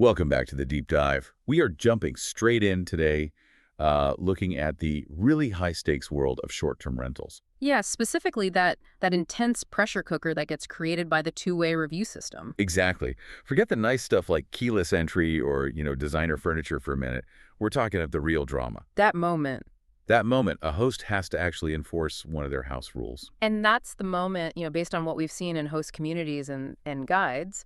Welcome back to the deep dive. We are jumping straight in today, looking at the really high-stakes world of short-term rentals. Yeah, specifically that intense pressure cooker that gets created by the two-way review system. Exactly. Forget the nice stuff like keyless entry or, designer furniture for a minute. We're talking of the real drama. That moment. That moment, a host has to actually enforce one of their house rules. And that's the moment, based on what we've seen in host communities and guides,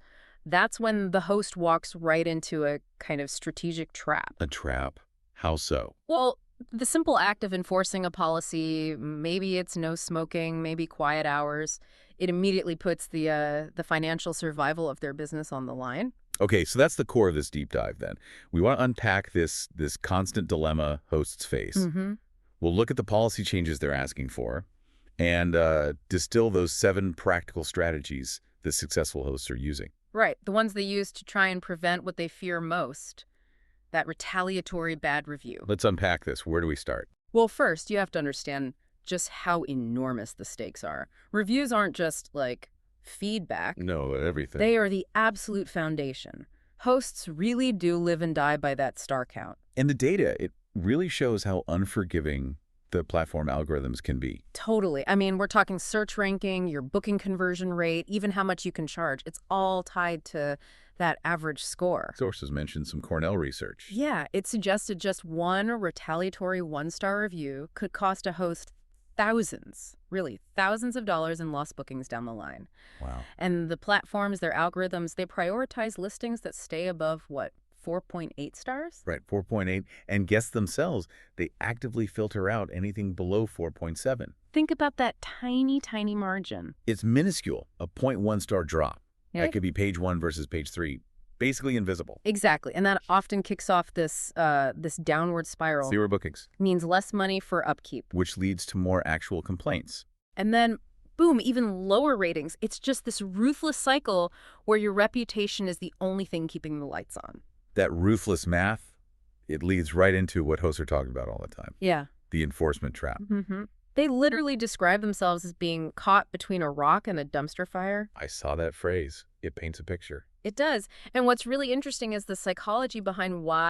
that's when the host walks right into a kind of strategic trap. A trap. How so? Well, the simple act of enforcing a policy, maybe it's no smoking, maybe quiet hours, it immediately puts the financial survival of their business on the line. Okay, so that's the core of this deep dive then. We want to unpack this constant dilemma hosts face. Mm-hmm. We'll look at the policy changes they're asking for and distill those 7 practical strategies that successful hosts are using. Right, the ones they use to try and prevent what they fear most, that retaliatory bad review. Let's unpack this. Where do we start? Well, first, you have to understand just how enormous the stakes are. Reviews aren't just, like, feedback. No, everything. They are the absolute foundation. Hosts really do live and die by that star count. And the data, it really shows how unforgiving the platform algorithms can be. Totally. I mean, we're talking search ranking, your booking conversion rate, even how much you can charge. It's all tied to that average score. Sources mentioned some Cornell research. Yeah, it suggested just one retaliatory one-star review could cost a host thousands, really thousands of dollars in lost bookings down the line. Wow. And the platforms, their algorithms, they prioritize listings that stay above, what, 4.8 stars? Right, 4.8. And guests themselves, they actively filter out anything below 4.7. Think about that tiny, tiny margin. It's minuscule, a 0.1 star drop. Yeah. That could be page 1 versus page 3. Basically invisible. Exactly, and that often kicks off this downward spiral. Zero bookings. Means less money for upkeep. Which leads to more actual complaints. And then, boom, even lower ratings. It's just this ruthless cycle where your reputation is the only thing keeping the lights on. That ruthless math, it leads right into what hosts are talking about all the time. Yeah. The enforcement trap. Mm-hmm. They literally describe themselves as being caught between a rock and a dumpster fire. I saw that phrase. It paints a picture. It does. And what's really interesting is the psychology behind why